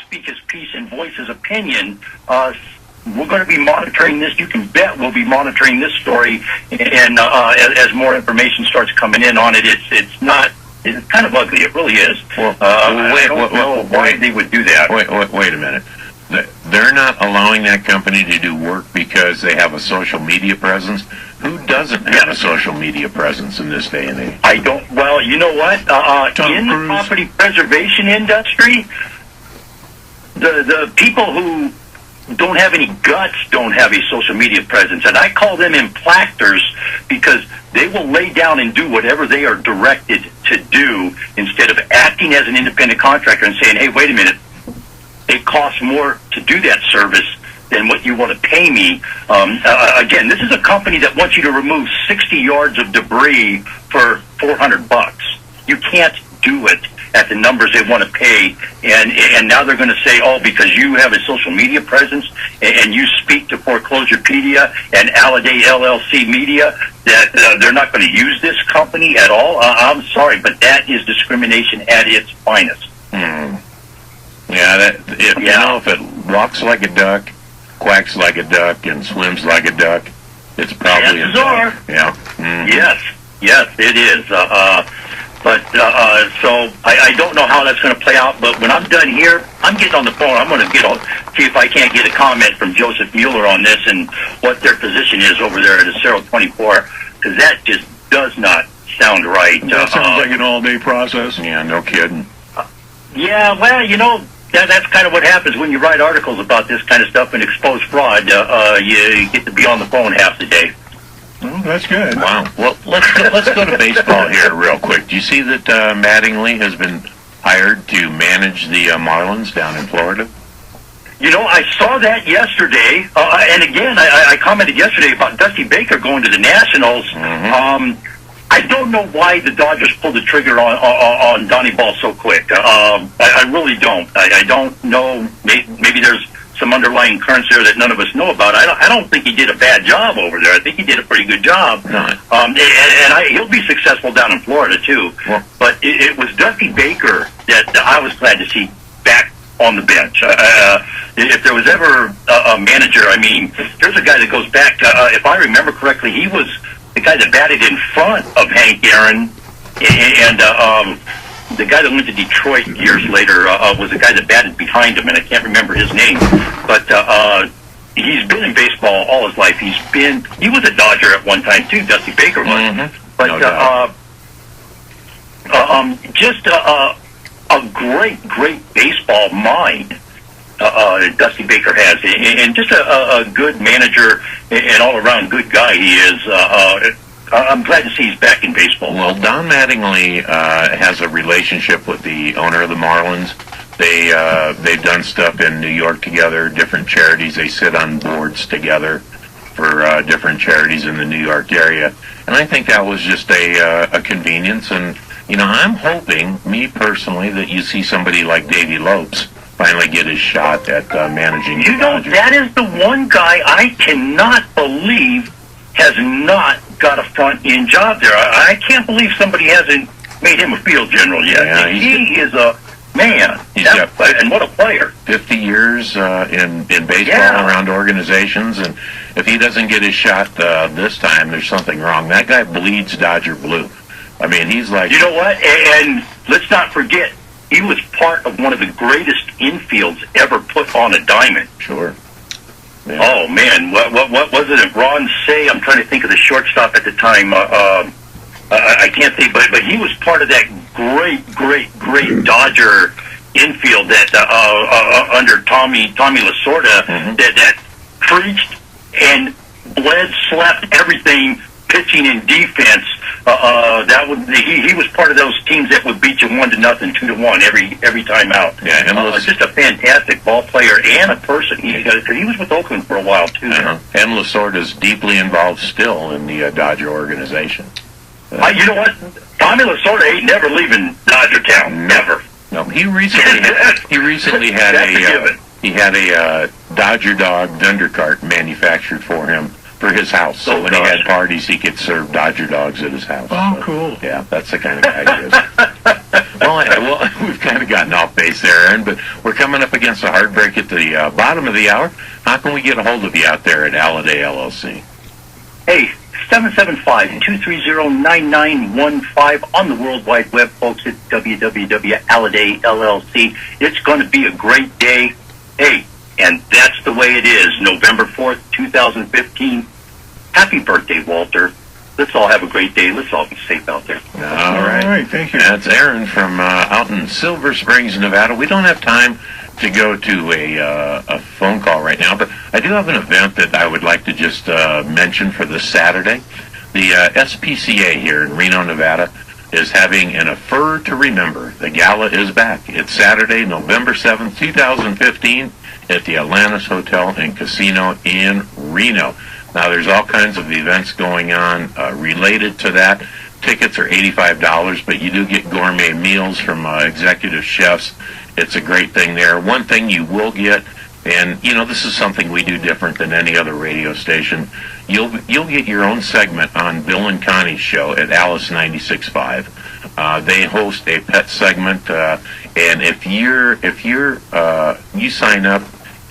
speak his piece and voice his opinion. We're going to be monitoring this. You can bet we'll be monitoring this story, and as more information starts coming in on it, it's kind of ugly. It really is. I don't know why they would do that. Wait a minute. They're not allowing that company to do work because they have a social media presence. Who doesn't have a social media presence in this day and age? I don't. Well, you know what? In the property preservation industry, the people who don't have any guts don't have a social media presence, and I call them implactors because they will lay down and do whatever they are directed to do instead of acting as an independent contractor and saying, hey, wait a minute, it costs more to do that service than what you want to pay me. Again, this is a company that wants you to remove 60 yards of debris for $400. You can't do it at the numbers they want to pay, and now they're going to say, oh, because you have a social media presence and you speak to Foreclosurepedia and Alliday LLC Media, that they're not going to use this company at all. I'm sorry, but that is discrimination at its finest. Yeah, if it walks like a duck, quacks like a duck, and swims like a duck, it's probably a duck. Yeah. Yes, it is. So I don't know how that's going to play out, but when I'm done here, I'm getting on the phone. I'm going to see if I can't get a comment from Joseph Mueller on this and what their position is over there at Acero 24, because that just does not sound right. That sounds like an all-day process. Yeah, no kidding. Yeah, well, that's kind of what happens when you write articles about this kind of stuff and expose fraud. You get to be on the phone half the day. Well, that's good. Wow. Well, let's go to baseball here real quick. Do you see that Mattingly has been hired to manage the Marlins down in Florida? I saw that yesterday, and again, I commented yesterday about Dusty Baker going to the Nationals. I don't know why the Dodgers pulled the trigger on Donnie Ball so quick. I really don't. I don't know. Maybe there's some underlying currents there that none of us know about. I don't think he did a bad job over there. I think he did a pretty good job. He'll be successful down in Florida, too. Well, but it was Dusty Baker that I was glad to see back on the bench. If there was ever a manager, here's a guy that goes back, if I remember correctly, he was the guy that batted in front of Hank Aaron, and the guy that went to Detroit years later was the guy that batted behind him, and I can't remember his name. But he's been in baseball all his life. He was a Dodger at one time too. Dusty Baker was. But just a great baseball mind. Dusty Baker has, and just a good manager and all-around good guy he is. I'm glad to see he's back in baseball. Well, Don Mattingly has a relationship with the owner of the Marlins. They've done stuff in New York together, different charities. They sit on boards together for different charities in the New York area. And I think that was just a convenience. And, I'm hoping, me personally, that you see somebody like Davey Lopes finally get his shot at managing the Dodgers. That is the one guy I cannot believe has not got a front-end job there. I can't believe somebody hasn't made him a field general yet. Yeah, he is a man. And what a player. 50 years in baseball around organizations, and if he doesn't get his shot this time, there's something wrong. That guy bleeds Dodger blue. He's like... You know what? And let's not forget, he was part of one of the greatest infields ever put on a diamond. Sure. Yeah. Oh, man. What was it? Ron Say? I'm trying to think of the shortstop at the time. I can't think, but he was part of that great Dodger infield that under Tommy Lasorda that preached and bled, slapped everything, pitching and defense. He was part of those teams that would beat you 1-0, 2-1 every time out. Yeah, just a fantastic ball player and a person. He was with Oakland for a while too. And Lasorda is deeply involved still in the Dodger organization. You know what? Tommy Lasorda ain't never leaving Dodger Town. Never. No, he recently had a Dodger dog vendor cart manufactured for him for his house. So when he had parties, he could serve Dodger dogs at his house. Oh, cool. Yeah, that's the kind of guy he is. Well, we've kind of gotten off base there, Aaron, but we're coming up against a hard break at the bottom of the hour. How can we get a hold of you out there at Alladay LLC? Hey, 775-230-9915 on the World Wide Web, folks, at www.Alladay LLC. It's going to be a great day. Hey, and that's the way it is. November 4th, 2015. Happy birthday, Walter. Let's all have a great day. Let's all be safe out there. All right. Thank you. That's Aaron from out in Silver Springs, Nevada. We don't have time to go to a phone call right now, but I do have an event that I would like to just mention for this Saturday. The SPCA here in Reno, Nevada is having an A Fur to Remember. The gala is back. It's Saturday, November 7th, 2015 at the Atlantis Hotel and Casino in Reno. Now, there's all kinds of events going on related to that. Tickets are $85, but you do get gourmet meals from executive chefs. It's a great thing there. One thing you will get, and, you know, this is something we do different than any other radio station, you'll get your own segment on Bill and Connie's show at Alice 96.5. They host a pet segment, and if you sign up,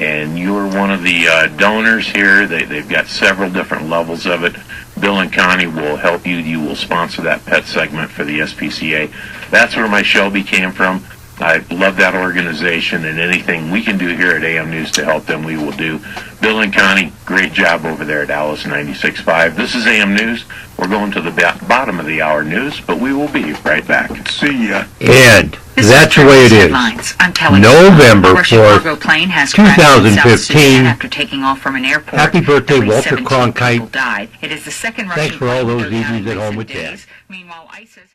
and you're one of the donors here. They've got several different levels of it. Bill and Connie will help you. You will sponsor that pet segment for the SPCA. That's where my Shelby came from. I love that organization, and anything we can do here at AM News to help them, we will do. Bill and Connie, great job over there at Alice 96.5. This is AM News. We're going to the bottom of the hour news, but we will be right back. See ya. And that's the way it is. November 4th, 2015. After taking off from an airport. Happy birthday, Walter 17 Cronkite. people died. It is the second Thanks Russian for all plane those to go down evenings in at home recent with Dad. days. Meanwhile, ISIS